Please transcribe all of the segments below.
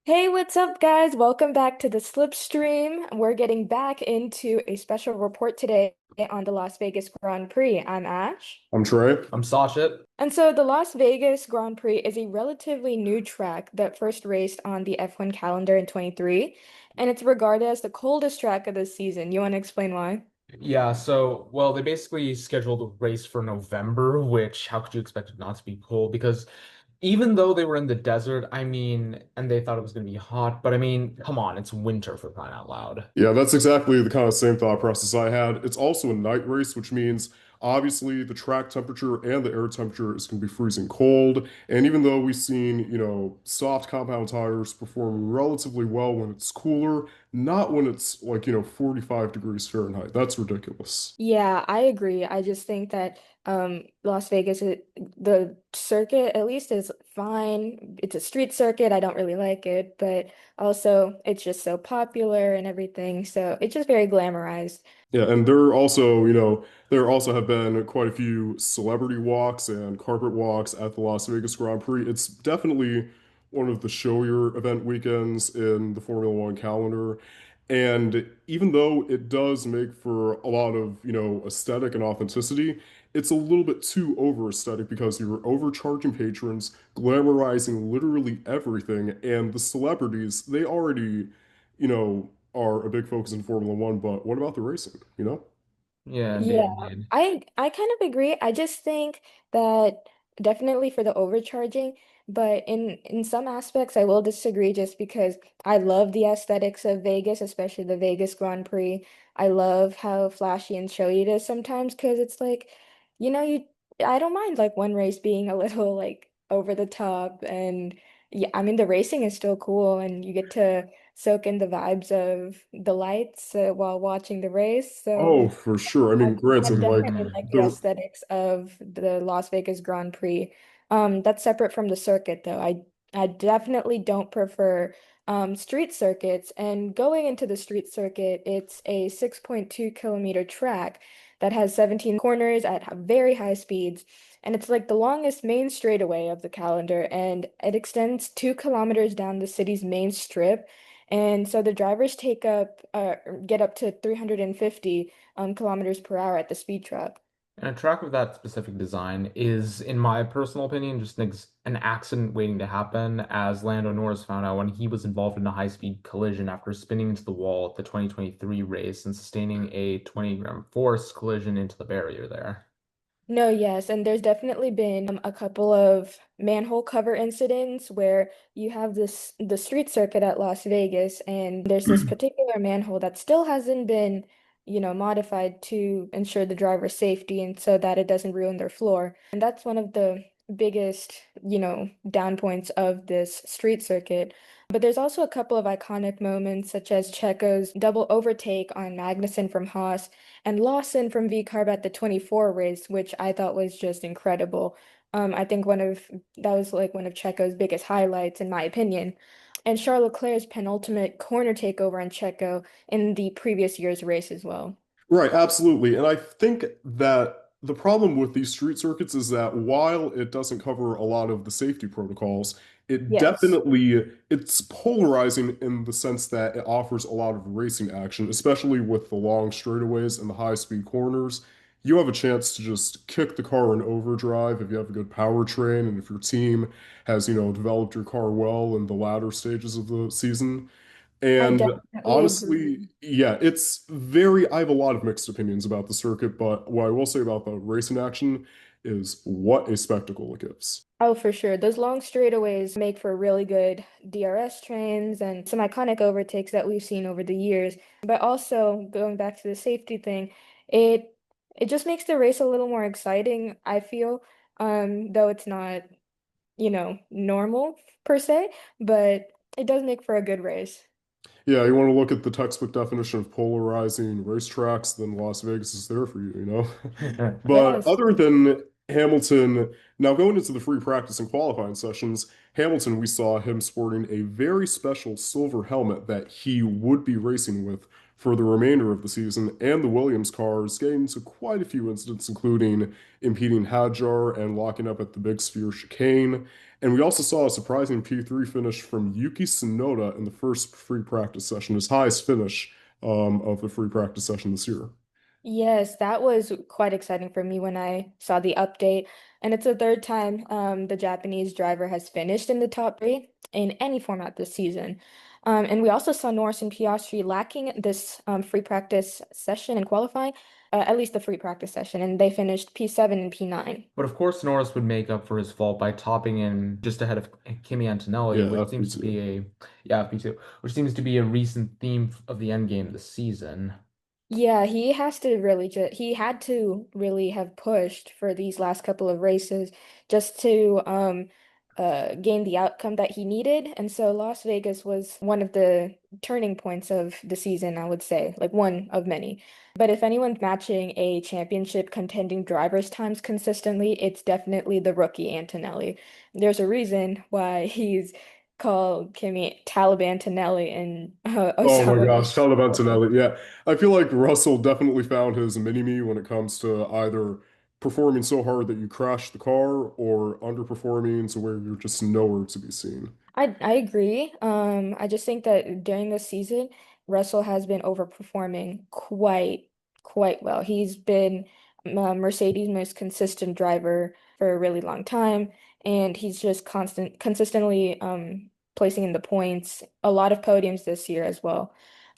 Hey, what's up, guys? Welcome back to the Slipstream. We're getting back into a special report today on the Las Vegas Grand Prix. I'm Ash. I'm Trey. I'm Sasha. And so the Las Vegas Grand Prix is a relatively new track that first raced on the F1 calendar in 23, and it's regarded as the coldest track of the season. You want to explain why? Well, they basically scheduled a race for November, which how could you expect it not to be cold? Because even though they were in the desert, and they thought it was going to be hot, but I mean, come on, it's winter for crying out loud. Yeah, that's exactly the kind of same thought process I had. It's also a night race, which means obviously the track temperature and the air temperature is going to be freezing cold. And even though we've seen, soft compound tires perform relatively well when it's cooler, not when it's like, 45 degrees Fahrenheit. That's ridiculous. Yeah, I agree. I just think that Las Vegas, the circuit at least is fine. It's a street circuit. I don't really like it, but also it's just so popular and everything. So it's just very glamorized. Yeah, and there also have been quite a few celebrity walks and carpet walks at the Las Vegas Grand Prix. It's definitely one of the showier event weekends in the Formula One calendar. And even though it does make for a lot of, aesthetic and authenticity, it's a little bit too over aesthetic because you're overcharging patrons, glamorizing literally everything, and the celebrities, they already, are a big focus in Formula One, but what about the racing? Yeah, Yeah, indeed. I kind of agree. I just think that definitely for the overcharging, but in some aspects I will disagree just because I love the aesthetics of Vegas, especially the Vegas Grand Prix. I love how flashy and showy it is sometimes because it's like, you I don't mind like one race being a little like over the top and yeah, I mean the racing is still cool and you get to soak in the vibes of the lights while watching the race. So Oh, for sure. I I, mean, I granted, like definitely like the the aesthetics of the Las Vegas Grand Prix. That's separate from the circuit, though. I definitely don't prefer street circuits. And going into the street circuit, it's a 6.2 kilometer track that has 17 corners at very high speeds. And it's like the longest main straightaway of the calendar, and it extends 2 kilometers down the city's main strip. And so the drivers get up to 350 kilometers per hour at the speed trap. And a track of that specific design is, in my personal opinion, just an accident waiting to happen, as Lando Norris found out when he was involved in a high-speed collision after spinning into the wall at the 2023 race and sustaining a 20-gram force collision into the barrier there. No, yes, and there's definitely been a couple of manhole cover incidents where you have the street circuit at Las Vegas, and there's this particular manhole that still hasn't been, modified to ensure the driver's safety and so that it doesn't ruin their floor. And that's one of the biggest, down points of this street circuit. But there's also a couple of iconic moments, such as Checo's double overtake on Magnussen from Haas and Lawson from V-Carb at the 24 race, which I thought was just incredible. I think that was like one of Checo's biggest highlights, in my opinion. And Charles Leclerc's penultimate corner takeover on Checo in the previous year's race as well. Right, absolutely. And I think that the problem with these street circuits is that while it doesn't cover a lot of the safety protocols, Yes. it's polarizing in the sense that it offers a lot of racing action, especially with the long straightaways and the high-speed corners. You have a chance to just kick the car in overdrive if you have a good powertrain and if your team has, developed your car well in the latter stages of the season. I And definitely honestly, agree. yeah, I have a lot of mixed opinions about the circuit, but what I will say about the racing action is what a spectacle it gives. Oh, for sure. Those long straightaways make for really good DRS trains and some iconic overtakes that we've seen over the years. But also, going back to the safety thing, it it just makes the race a little more exciting, I feel. Though it's not, normal per se, but it does make for a good race. Yeah, you want to look at the textbook definition of polarizing racetracks, then Las Vegas is there for you. But Yes. other than Hamilton, now going into the free practice and qualifying sessions, Hamilton, we saw him sporting a very special silver helmet that he would be racing with for the remainder of the season, and the Williams cars getting into quite a few incidents, including impeding Hadjar and locking up at the Big Sphere chicane. And we also saw a surprising P3 finish from Yuki Tsunoda in the first free practice session, his highest finish of the free practice session this year. Yes, that was quite exciting for me when I saw the update. And it's the third time the Japanese driver has finished in the top three in any format this season. And we also saw Norris and Piastri lacking this free practice session and qualifying, at least the free practice session, and they finished P7 and P9. But of course, Norris would make up for his fault by topping in just ahead of Kimi Antonelli, Yeah, which seems to be FP2. a yeah, FP2, which seems to be a recent theme of the end game this season. Yeah, he has to really just he had to really have pushed for these last couple of races just to gain the outcome that he needed. And so Las Vegas was one of the turning points of the season, I would say, like one of many. But if anyone's matching a championship contending driver's times consistently, it's definitely the rookie Antonelli. There's a reason why he's called Kimi Taliban Antonelli and Oh my Osama bin gosh, Taliban Laden. Antonelli. Yeah, I feel like Russell definitely found his mini-me when it comes to either performing so hard that you crash the car or underperforming to where you're just nowhere to be seen. I agree. I just think that during this season, Russell has been overperforming quite well. He's been Mercedes' most consistent driver for a really long time, and he's just consistently placing in the points. A lot of podiums this year as well.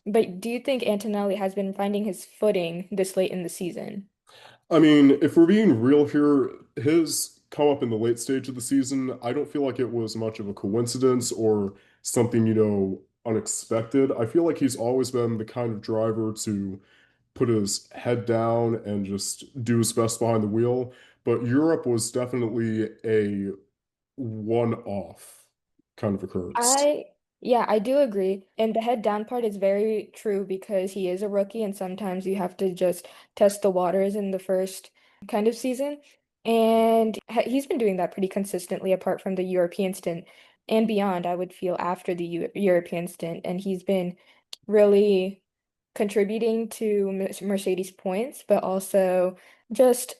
But do you think Antonelli has been finding his footing this late in the season? I mean, if we're being real here, his come up in the late stage of the season, I don't feel like it was much of a coincidence or something, unexpected. I feel like he's always been the kind of driver to put his head down and just do his best behind the wheel. But Europe was definitely a one-off kind of occurrence. I, yeah, I do agree. And the head down part is very true because he is a rookie and sometimes you have to just test the waters in the first kind of season. And he's been doing that pretty consistently apart from the European stint and beyond, I would feel after the European stint. And he's been really contributing to Mercedes points, but also just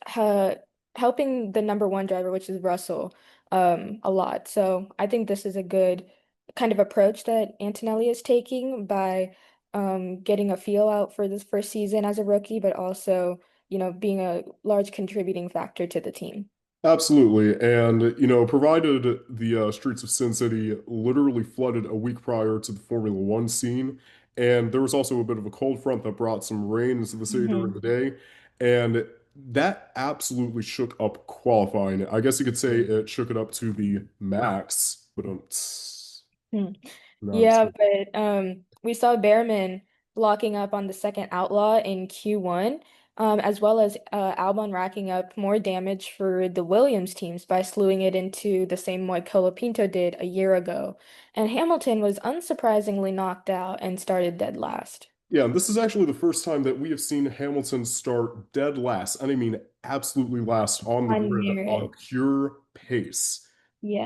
helping the number one driver, which is Russell, a lot. So I think this is a good kind of approach that Antonelli is taking by getting a feel out for this first season as a rookie, but also, being a large contributing factor to the team. Absolutely. And, provided the streets of Sin City literally flooded a week prior to the Formula One scene, and there was also a bit of a cold front that brought some rain into the city during Hmm. the day, and that absolutely shook up qualifying. I guess you could say it shook it up to the max, but not as Yeah, but we saw Behrman locking up on the second outlaw in Q1, as well as Albon racking up more damage for the Williams teams by slewing it into the same way Colapinto did a year ago. And Hamilton was unsurprisingly knocked out and started dead last. Yeah, and this is actually the first time that we have seen Hamilton start dead last, and I mean absolutely last on the On grid on merit. pure pace.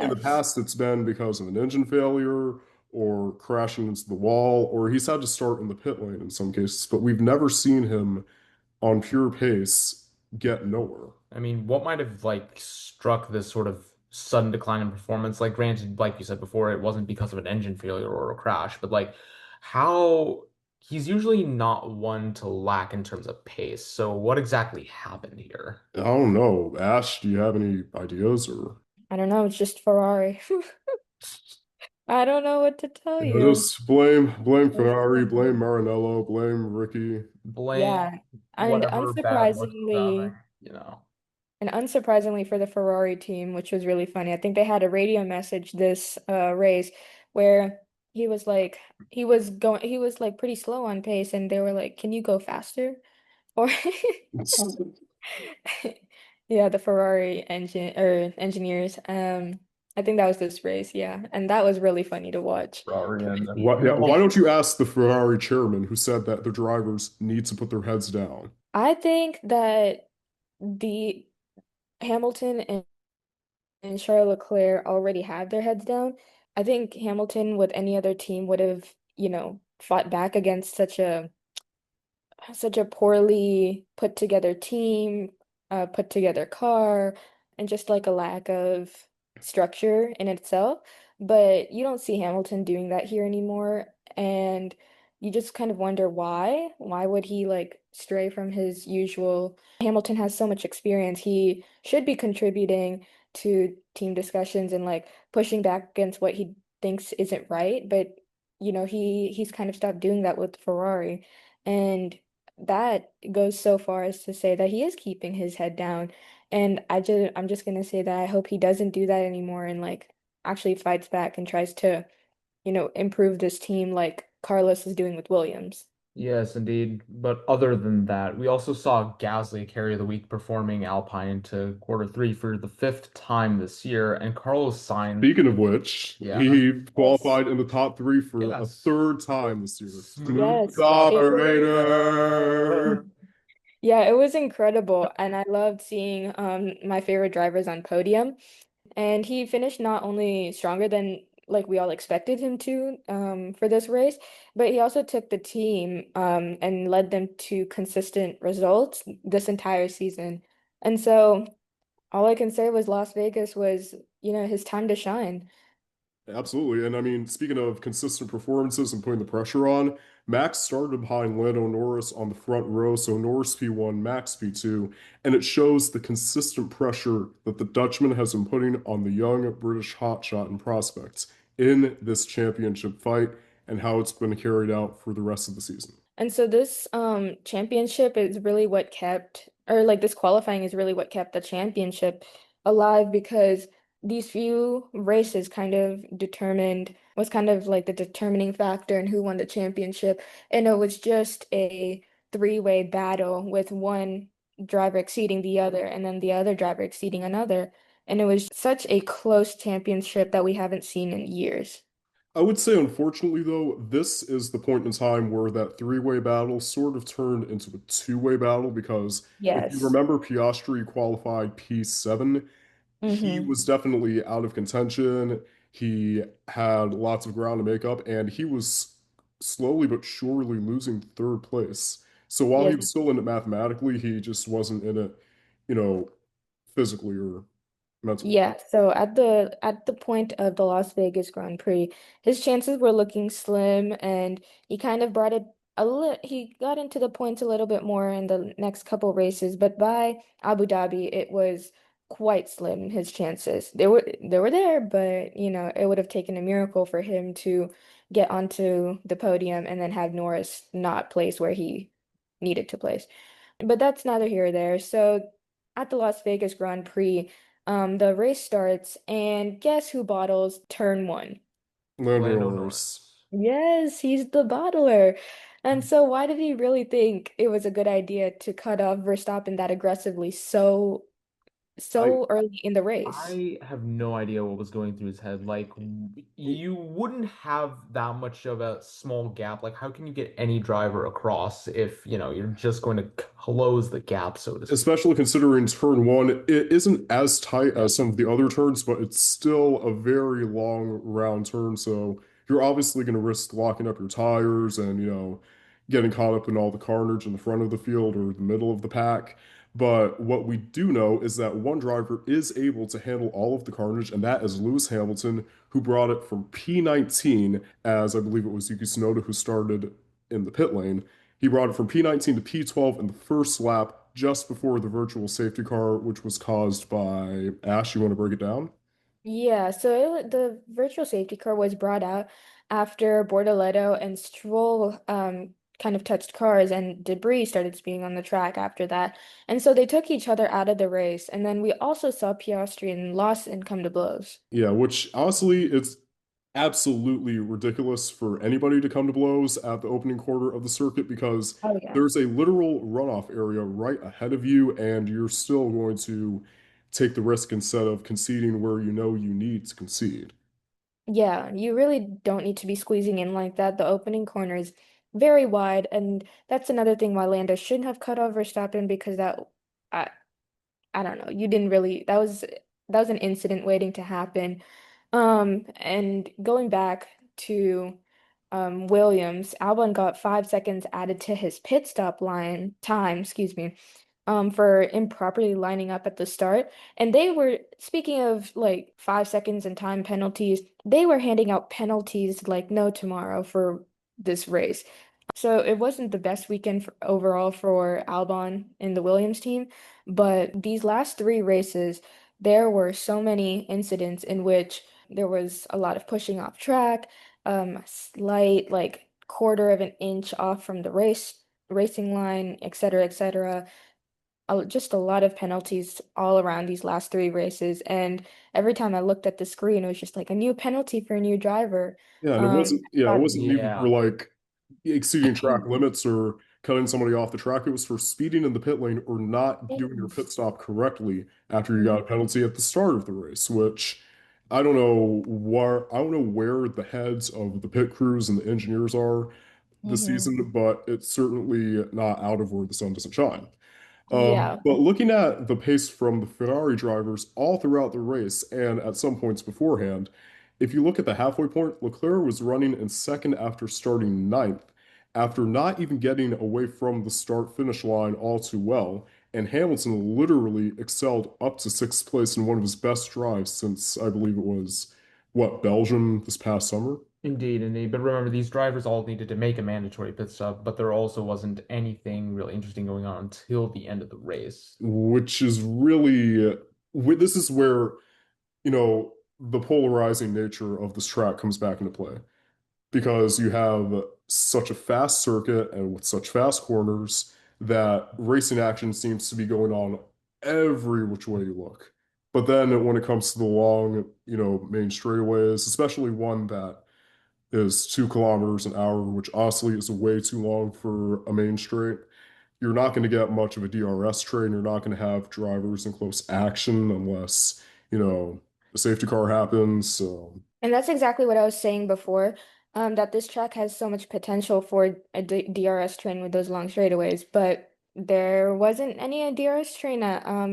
In the Yes. past, it's been because of an engine failure or crashing into the wall, or he's had to start in the pit lane in some cases, but we've never seen him on pure pace get nowhere. I mean, what might have like struck this sort of sudden decline in performance? Like, granted, like you said before, it wasn't because of an engine failure or a crash, but like how he's usually not one to lack in terms of pace. So what exactly happened here? I don't know. Ash, do you have any ideas or I don't know, it's just Ferrari. I don't know what to tell you. just blame It's Ferrari, blame Ferrari. Maranello, blame Ricky. Blame Yeah, and whatever bad luck he's unsurprisingly, having. for the Ferrari team, which was really funny. I think they had a radio message this race where he was like he was like pretty slow on pace and they were like, "Can you go faster?" Or yeah, the Ferrari engineers. I think that was this race, yeah. And that was really funny to watch. Ferrari and Why don't you ask the Ferrari chairman who said that the drivers need to put their heads down? I think that the Hamilton and Charles Leclerc already have their heads down. I think Hamilton with any other team would have, fought back against such a such a poorly put together team, put together car, and just like a lack of structure in itself. But you don't see Hamilton doing that here anymore. And you just kind of wonder why. Why would he like stray from his usual? Hamilton has so much experience. He should be contributing to team discussions and like pushing back against what he thinks isn't right. But he's kind of stopped doing that with Ferrari. And that goes so far as to say that he is keeping his head down. And I'm just gonna say that I hope he doesn't do that anymore and like actually fights back and tries to, improve this team like Carlos is doing with Williams. Yes, indeed. But other than that, we also saw Gasly carry the week performing Alpine to quarter three for the fifth time this year, and Carlos Sainz, Speaking of which, yeah, he Yes. qualified in the top three for a yes, third time this year. smooth Smooth Yes. It operator. Yeah, it was incredible. And I loved seeing my favorite drivers on podium. And he finished not only stronger than like we all expected him to for this race, but he also took the team and led them to consistent results this entire season. And so all I can say was Las Vegas was, his time to shine. Absolutely. And I mean, speaking of consistent performances and putting the pressure on, Max started behind Lando Norris on the front row. So Norris P1, Max P2. And it shows the consistent pressure that the Dutchman has been putting on the young British hotshot and prospects in this championship fight and how it's been carried out for the rest of the season. And so this championship is really what kept, or like this qualifying is really what kept the championship alive because these few races kind of was kind of like the determining factor in who won the championship. And it was just a three-way battle with one driver exceeding the other and then the other driver exceeding another. And it was such a close championship that we haven't seen in years. I would say, unfortunately, though, this is the point in time where that three-way battle sort of turned into a two-way battle because if you Yes. remember, Piastri qualified P7. He Mm-hmm. was definitely out of contention. He had lots of ground to make up, and he was slowly but surely losing third place. So while he Yes. was still in it mathematically, he just wasn't in it, you know, physically or mentally. Yeah, so at the point of the Las Vegas Grand Prix, his chances were looking slim and he kind of brought it he got into the points a little bit more in the next couple races, but by Abu Dhabi it was quite slim, his chances. They were there, but it would have taken a miracle for him to get onto the podium and then have Norris not place where he needed to place. But that's neither here or there. So at the Las Vegas Grand Prix, the race starts, and guess who bottles turn one? Lando Lando Norris. Norris. Yes, he's the bottler. And so why did he really think it was a good idea to cut off Verstappen that aggressively I so early in the race? I have no idea what was going through his head. Like, you wouldn't have that much of a small gap. Like, how can you get any driver across if, you're just going to close the gap, so to speak? especially considering turn one, it isn't as tight as some of the other turns, but it's still a very long round turn. So you're obviously going to risk locking up your tires and, getting caught up in all the carnage in the front of the field or the middle of the pack. But what we do know is that one driver is able to handle all of the carnage, and that is Lewis Hamilton, who brought it from P19, as I believe it was Yuki Tsunoda who started in the pit lane. He brought it from P19 to P12 in the first lap, just before the virtual safety car, which was caused by Ash. You want to break it down? Yeah, so the virtual safety car was brought out after Bortoleto and Stroll kind of touched cars and debris started spewing on the track after that. And so they took each other out of the race. And then we also saw Piastri and Lawson come to blows. Yeah, which honestly, it's absolutely ridiculous for anybody to come to blows at the opening quarter of the circuit because Oh yeah. there's a literal runoff area right ahead of you, and you're still going to take the risk instead of conceding where you know you need to concede. Yeah, you really don't need to be squeezing in like that. The opening corner is very wide, and that's another thing why Lando shouldn't have cut off Verstappen because I I don't know. You didn't really that was an incident waiting to happen. And going back to Williams, Albon got 5 seconds added to his pit stop line time, excuse me, for improperly lining up at the start. And they were, speaking of like 5 seconds and time penalties, they were handing out penalties like no tomorrow for this race. So it wasn't the best weekend overall for Albon and the Williams team, but these last three races, there were so many incidents in which there was a lot of pushing off track, slight like quarter of an inch off from the racing line, et cetera, et cetera. Just a lot of penalties all around these last three races. And every time I looked at the screen, it was just like a new penalty for a new driver. Yeah, and Um, it got wasn't even for Yeah. like exceeding track limits or cutting somebody off the track. It was for speeding in the pit lane or not doing your pit stop correctly after you got a penalty at the start of the race, which I don't know where the heads of the pit crews and the engineers are this Mhm. season, but it's certainly not out of where the sun doesn't shine. Yeah. But looking at the pace from the Ferrari drivers all throughout the race and at some points beforehand, if you look at the halfway point, Leclerc was running in second after starting ninth, after not even getting away from the start finish line all too well. And Hamilton literally excelled up to sixth place in one of his best drives since I believe it was, what, Belgium this past summer? Indeed, indeed. But remember, these drivers all needed to make a mandatory pit stop, but there also wasn't anything really interesting going on until the end of the race. Which is really, this is where, the polarizing nature of this track comes back into play because you have such a fast circuit and with such fast corners that racing action seems to be going on every which way you look. But then when it comes to the long, main straightaways, especially one that is 2 kilometers an hour, which honestly is way too long for a main straight, you're not going to get much of a DRS train. You're not going to have drivers in close action unless, a safety car happens. So, And that's exactly what I was saying before, that this track has so much potential for a DRS train with those long straightaways, but there wasn't any DRS train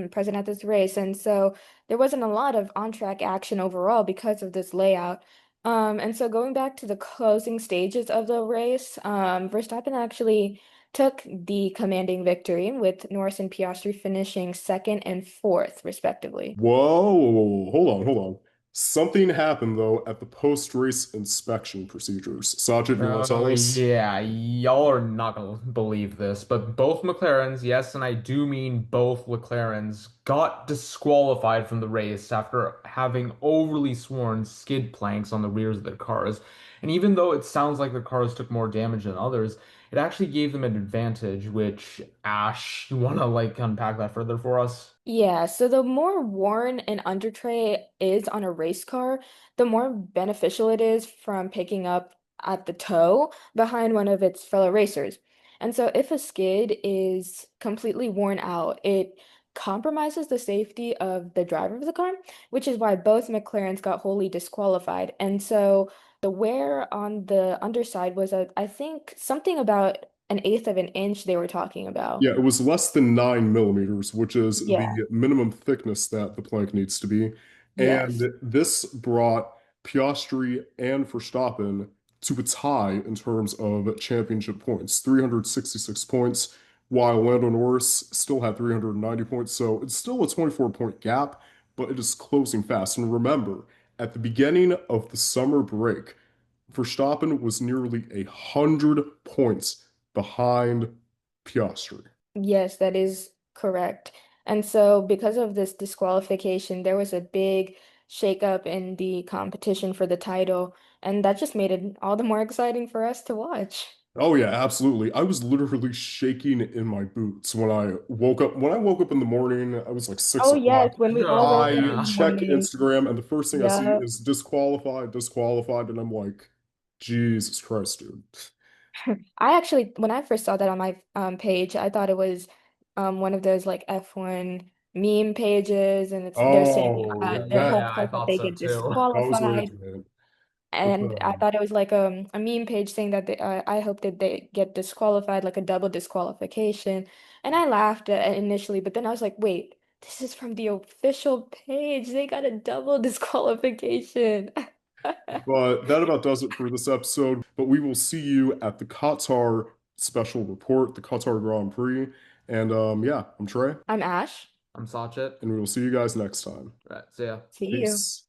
present at this race, and so there wasn't a lot of on-track action overall because of this layout. And so going back to the closing stages of the race, Verstappen actually took the commanding victory with Norris and Piastri finishing second and fourth, respectively. whoa, hold on, hold on. Something happened though at the post-race inspection procedures. Sajid, you want to Oh, tell us? yeah, y'all are not gonna believe this, but both McLarens, yes, and I do mean both McLarens, got disqualified from the race after having overly sworn skid planks on the rears of their cars. And even though it sounds like their cars took more damage than others, it actually gave them an advantage, which, Ash, you wanna like unpack that further for us? Yeah, so the more worn an under tray is on a race car, the more beneficial it is from picking up at the toe behind one of its fellow racers. And so if a skid is completely worn out, it compromises the safety of the driver of the car, which is why both McLarens got wholly disqualified. And so the wear on the underside was, I think, something about an eighth of an inch they were talking about. Yeah, it was less than 9 millimeters, which is Yeah. the minimum thickness that the plank needs to be. And Yes. this brought Piastri and Verstappen to a tie in terms of championship points, 366 points, while Lando Norris still had 390 points. So it's still a 24-point gap, but it is closing fast. And remember, at the beginning of the summer break, Verstappen was nearly 100 points behind Piastri. Yes, that is correct. And so, because of this disqualification, there was a big shakeup in the competition for the title, and that just made it all the more exciting for us to watch. Oh yeah, absolutely. I was literally shaking in my boots when I woke up. When I woke up in the morning, I was like six Oh, yes, o'clock. when we all Oh, woke up I in the yeah. check morning. Instagram, and the first thing I see Yeah. is disqualified, disqualified, and I'm like, Jesus Christ, dude. I actually, when I first saw that on my page, I thought it was one of those like F1 meme pages, and they're saying Oh, they're that Yeah, I hopeful that thought they so get too. I was ready disqualified. to man. But And I thought it was like a meme page saying that I hope that they get disqualified, like a double disqualification. And I laughed initially, but then I was like, wait, this is from the official page. They got a double disqualification. But that about does it for this episode. But we will see you at the Qatar special report, the Qatar Grand Prix. And yeah, I'm Trey, I'm Ash. I'm Sachet. and we will see you guys next time. Right, see ya. See you. Peace.